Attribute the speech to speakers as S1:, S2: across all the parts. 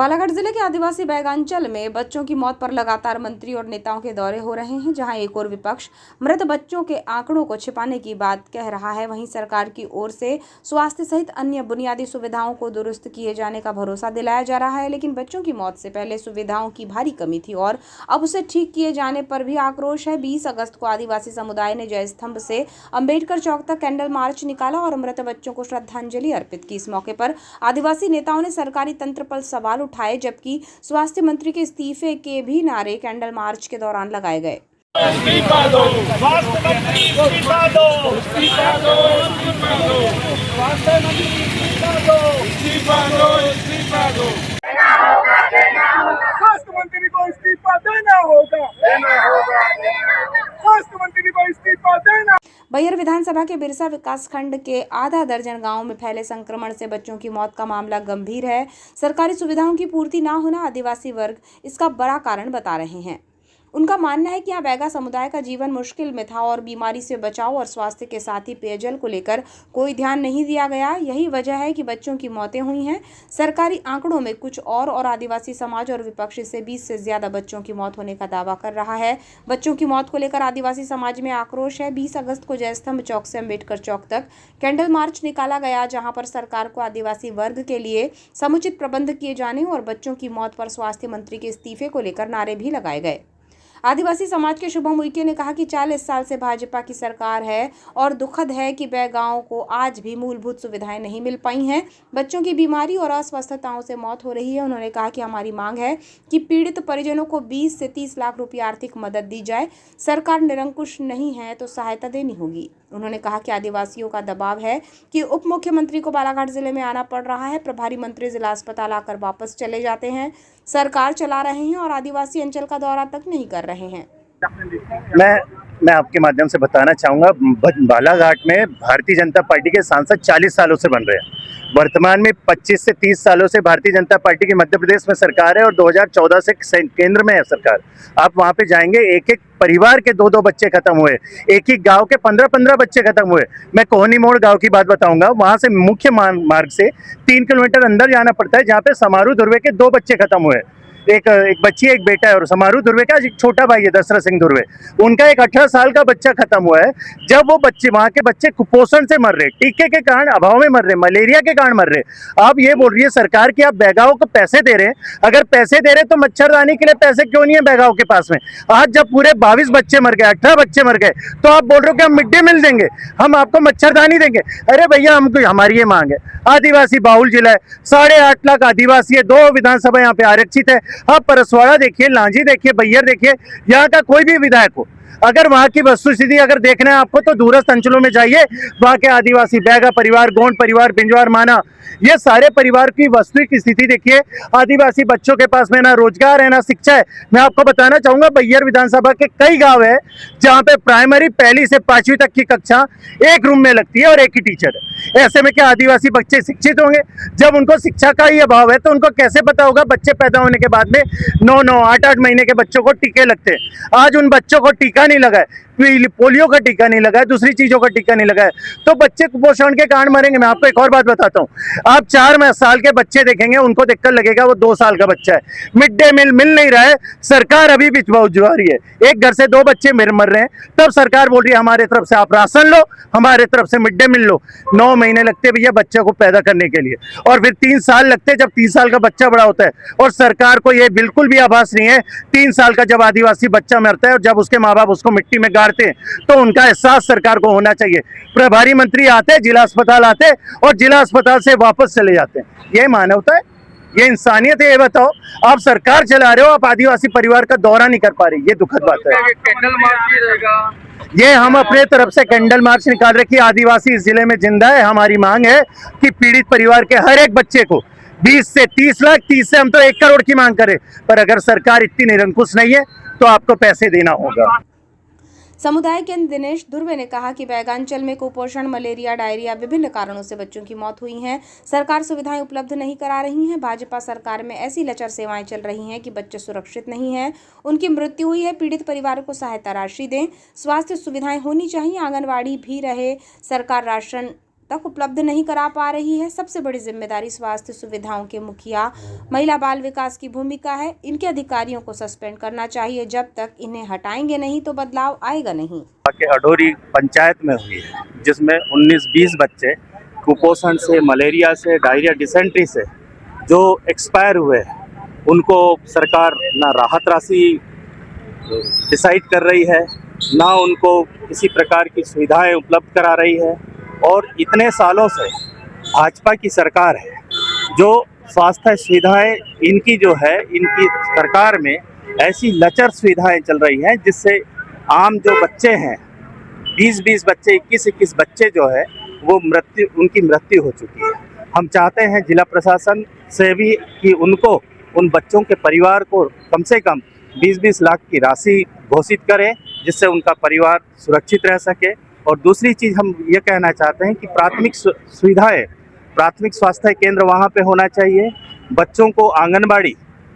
S1: बालाघाट जिले के आदिवासी बैगांचल में बच्चों की मौत पर लगातार मंत्री और नेताओं के दौरे हो रहे हैं। जहां एक और विपक्ष मृत बच्चों के आंकड़ों को छिपाने की बात कह रहा है, वहीं सरकार की ओर से स्वास्थ्य सहित अन्य बुनियादी सुविधाओं को दुरुस्त किए जाने का भरोसा दिलाया जा रहा है। लेकिन बच्चों की मौत से पहले सुविधाओं की भारी कमी थी और अब उसे ठीक किए जाने पर भी आक्रोश है। 20 अगस्त को आदिवासी समुदाय ने जय स्तंभ से अम्बेडकर चौक तक कैंडल मार्च निकाला और मृत बच्चों को श्रद्धांजलि अर्पित की। इस मौके पर आदिवासी नेताओं ने सरकारी तंत्र पर सवाल उठाए, जबकि स्वास्थ्य मंत्री के इस्तीफे के भी नारे कैंडल मार्च के दौरान लगाए गए।
S2: इस्तीफा दो, स्वास्थ्य मंत्री इस्तीफा दो, इस्तीफा दो, इस्तीफा दो, स्वास्थ्य मंत्री इस्तीफा दो, इस्तीफा दो, इस्तीफा दो। स्वास्थ्य मंत्री को इस्तीफा देना होगा, देना होगा, स्वास्थ्य मंत्री को इस्तीफा देना।
S1: बैयर विधानसभा के बिरसा विकासखंड के आधा दर्जन गांवों में फैले संक्रमण से बच्चों की मौत का मामला गंभीर है। सरकारी सुविधाओं की पूर्ति न होना आदिवासी वर्ग इसका बड़ा कारण बता रहे हैं। उनका मानना है कि यहाँ बैगा समुदाय का जीवन मुश्किल में था और बीमारी से बचाव और स्वास्थ्य के साथ ही पेयजल को लेकर कोई ध्यान नहीं दिया गया। यही वजह है कि बच्चों की मौतें हुई हैं। सरकारी आंकड़ों में कुछ और आदिवासी समाज और विपक्ष से 20 से ज्यादा बच्चों की मौत होने का दावा कर रहा है। बच्चों की मौत को लेकर आदिवासी समाज में आक्रोश है। 20 अगस्त को जय स्तंभ चौक से अम्बेडकर चौक तक कैंडल मार्च निकाला गया, जहाँ पर सरकार को आदिवासी वर्ग के लिए समुचित प्रबंध किए जाने और बच्चों की मौत पर स्वास्थ्य मंत्री के इस्तीफे को लेकर नारे भी लगाए गए। आदिवासी समाज के शुभम उइके ने कहा कि 40 साल से भाजपा की सरकार है और दुखद है कि बैगाओं को आज भी मूलभूत सुविधाएं नहीं मिल पाई हैं। बच्चों की बीमारी और अस्वस्थताओं से मौत हो रही है। उन्होंने कहा कि हमारी मांग है कि पीड़ित परिजनों को 20 से 30 लाख रुपये आर्थिक मदद दी जाए। सरकार निरंकुश नहीं है तो सहायता देनी होगी। उन्होंने कहा कि आदिवासियों का दबाव है कि उप मुख्यमंत्री को बालाघाट जिले में आना पड़ रहा है। प्रभारी मंत्री जिला अस्पताल आकर वापस चले जाते हैं। सरकार चला रहे हैं और आदिवासी अंचल का दौरा तक नहीं कर रहे हैं।
S3: मैं आपके माध्यम से बताना चाहूँगा, बालाघाट में भारतीय जनता पार्टी के सांसद 40 सालों से बन रहे हैं। वर्तमान में 25 से 30 सालों से भारतीय जनता पार्टी की मध्य प्रदेश में सरकार है और 2014 से केंद्र में है सरकार। आप वहाँ पे जाएंगे, एक एक परिवार के 2-2 बच्चे खत्म हुए, एक ही गांव के 15-15 बच्चे खत्म हुए। मैं कोहनी मोड़ गांव की बात बताऊंगा, वहाँ से मुख्य मार्ग से 3 किलोमीटर अंदर जाना पड़ता है, जहाँ पे समारू धुर्वे के 2 बच्चे खत्म हुए। एक बच्ची, एक बेटा है, और समारू धुर्वे का एक छोटा भाई है दशरथ सिंह धुर्वे, उनका एक 18 साल का बच्चा खत्म हुआ है। जब वो बच्चे, वहाँ के बच्चे कुपोषण से मर रहे, टीके के कारण अभाव में मर रहे, मलेरिया के कारण मर रहे। आप ये बोल रही है सरकार कि आप बैगाओं को पैसे दे रहे हैं। अगर पैसे दे रहे तो मच्छरदानी के लिए पैसे क्यों नहीं है बैगाओं के पास में? आज जब पूरे 22 बच्चे मर गए, 18 बच्चे मर गए, तो आप बोल रहे हो कि हम मिड डे मील देंगे, हम आपको मच्छरदानी देंगे। अरे भैया, हमको, हमारी ये मांग है। आदिवासी बाहुल जिला है, 8.5 लाख आदिवासी है, 2 विधानसभा यहाँ पे आरक्षित है। आप परसवाड़ा देखिए, लांजी देखिए, बैयर देखिए, यहाँ का कोई भी विधायक हो, अगर वहाँ की वस्तुस्थिति अगर देखना है आपको तो दूरस्थ अंचलों में जाइए। वहाँ के आदिवासी बैगा परिवार, गोंड परिवार, बिंजवार माना, ये सारे परिवार की वास्तविक स्थिति देखिए। आदिवासी बच्चों के पास में ना रोजगार है ना शिक्षा है। मैं आपको बताना चाहूंगा, बैयर विधानसभा के कई गांव है जहाँ पे प्राइमरी 1ली से 5वीं तक की कक्षा एक रूम में लगती है और एक ही टीचर है। ऐसे में क्या आदिवासी बच्चे शिक्षित होंगे? जब उनको शिक्षा का ही अभाव है तो उनको कैसे पता होगा? बच्चे पैदा होने के बाद में 9-9, 8-8 महीने के बच्चों को टीके लगते हैं। आज उन बच्चों को टीका नहीं लगा है, पोलियो का टीका नहीं लगा है, दूसरी चीजों का टीका नहीं लगा है, तो बच्चे कुपोषण के कारण मरेंगे। मैं आपको एक और बात बताता हूँ, आप 4 साल के बच्चे देखेंगे, उनको देखकर लगेगा वो 2 साल का बच्चा है। मिड डे मील मिल नहीं रहा है, सरकार अभी भी जुआ रही है। एक घर से 2 बच्चे मर रहे हैं, तब सरकार बोल रही है हमारे तरफ से आप राशन लो, हमारे तरफ से मिड डे मील लो। 9 महीने लगते भैया बच्चे को पैदा करने के लिए, और फिर 3 साल लगते जब 3 साल का बच्चा बड़ा होता है। और सरकार को ये बिल्कुल भी आभास नहीं है, 3 साल का जब आदिवासी बच्चा मरता है और जब उसके माँ बाप उसको मिट्टी में गाड़ते हैं, तो उनका एहसास सरकार को होना चाहिए। प्रभारी मंत्री आते, जिला अस्पताल आते और जिला अस्पताल से वापस चले जाते हैं। ये मानवता है, ये इंसानियत है? ये बताओ, आप सरकार चला रहे हो, आप आदिवासी परिवार का दौरा नहीं कर पा रहे, ये दुखद बात है।
S2: कैंडल मार्च रहेगा,
S3: ये हम अपने तरफ से कैंडल मार्च निकाल रहे कि आदिवासी इस जिले में जिंदा है। हमारी मांग है कि पीड़ित परिवार के हर एक बच्चे को 20 से 30 लाख, 30 से हम तो 1 करोड़ की मांग करें, पर अगर सरकार इतनी निरंकुश नहीं है तो आपको पैसे देना होगा।
S1: समुदाय के दिनेश धुर्वे ने कहा कि बैगांचल में कुपोषण, मलेरिया, डायरिया विभिन्न कारणों से बच्चों की मौत हुई है। सरकार सुविधाएं उपलब्ध नहीं करा रही है। भाजपा सरकार में ऐसी लचर सेवाएं चल रही हैं कि बच्चे सुरक्षित नहीं हैं, उनकी मृत्यु हुई है। पीड़ित परिवारों को सहायता राशि दें, स्वास्थ्य सुविधाएं होनी चाहिए, आंगनवाड़ी भी रहे, सरकार राशन तक उपलब्ध नहीं करा पा रही है। सबसे बड़ी जिम्मेदारी स्वास्थ्य सुविधाओं के मुखिया महिला बाल विकास की भूमिका है। इनके अधिकारियों को सस्पेंड करना चाहिए। जब तक इन्हें हटाएंगे नहीं तो बदलाव आएगा नहीं।
S3: के अडोरी पंचायत में हुई है, जिसमें 19-20 बच्चे कुपोषण से, मलेरिया से, डायरिया, डिसेंट्री से जो एक्सपायर हुए हैं, उनको सरकार ना राहत राशि डिसाइड कर रही है, ना उनको किसी प्रकार की सुविधाएं उपलब्ध करा रही है। और इतने सालों से भाजपा की सरकार है, जो स्वास्थ्य सुविधाएं इनकी जो है, इनकी सरकार में ऐसी लचर सुविधाएं चल रही हैं जिससे आम जो बच्चे हैं, 20-20 बच्चे, 21-21 बच्चे जो है वो उनकी मृत्यु हो चुकी है। हम चाहते हैं जिला प्रशासन से भी कि उनको, उन बच्चों के परिवार को कम से कम 20-20 लाख की राशि घोषित करें, जिससे उनका परिवार सुरक्षित रह सके। और दूसरी चीज़ हम ये कहना चाहते हैं कि प्राथमिक सुविधाएं, प्राथमिक स्वास्थ्य केंद्र वहाँ पे होना चाहिए। बच्चों को आंगनबाड़ी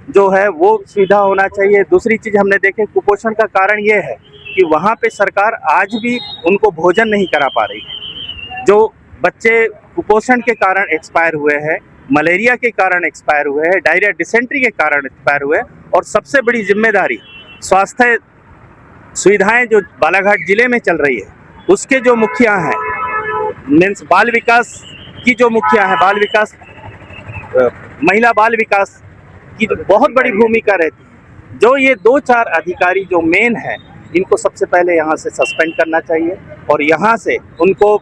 S3: जो है वो सुविधा होना चाहिए। दूसरी चीज़ हमने देखे, कुपोषण का कारण ये है कि वहाँ पे सरकार आज भी उनको भोजन नहीं करा पा रही है। जो बच्चे कुपोषण के कारण एक्सपायर हुए हैं, मलेरिया के कारण एक्सपायर हुए हैं, डायरिया, डिसेंट्री के कारण एक्सपायर हुए हैं। और सबसे बड़ी जिम्मेदारी स्वास्थ्य सुविधाएं जो बालाघाट जिले में चल रही है, उसके जो मुखिया हैं, मीन्स बाल विकास की जो मुखिया है, बाल विकास, महिला बाल विकास की जो बहुत बड़ी भूमिका रहती है। जो ये 2-4 अधिकारी जो मेन है, इनको सबसे पहले यहाँ से सस्पेंड करना चाहिए। और यहाँ से उनको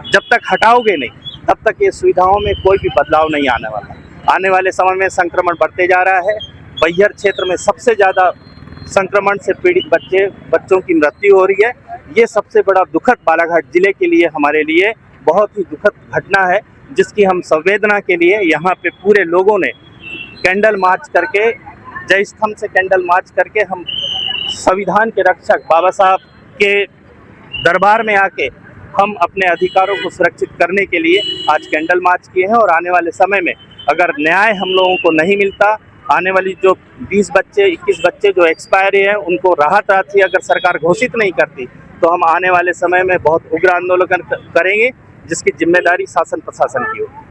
S3: जब तक हटाओगे नहीं, तब तक ये सुविधाओं में कोई भी बदलाव नहीं आने वाला। आने वाले समय में संक्रमण बढ़ते जा रहा है। बैहर क्षेत्र में सबसे ज़्यादा संक्रमण से पीड़ित बच्चों की मृत्यु हो रही है। ये सबसे बड़ा दुखद, बालाघाट जिले के लिए, हमारे लिए बहुत ही दुखद घटना है, जिसकी हम संवेदना के लिए यहाँ पे पूरे लोगों ने कैंडल मार्च करके, जय स्तंभ से कैंडल मार्च करके, हम संविधान के रक्षक बाबा साहब के दरबार में आके हम अपने अधिकारों को सुरक्षित करने के लिए आज कैंडल मार्च किए हैं। और आने वाले समय में अगर न्याय हम लोगों को नहीं मिलता, आने वाली जो 20 बच्चे, 21 बच्चे जो एक्सपायर हैं, उनको राहत राशि अगर सरकार घोषित नहीं करती, तो हम आने वाले समय में बहुत उग्र आंदोलन करेंगे, जिसकी जिम्मेदारी शासन प्रशासन की होगी।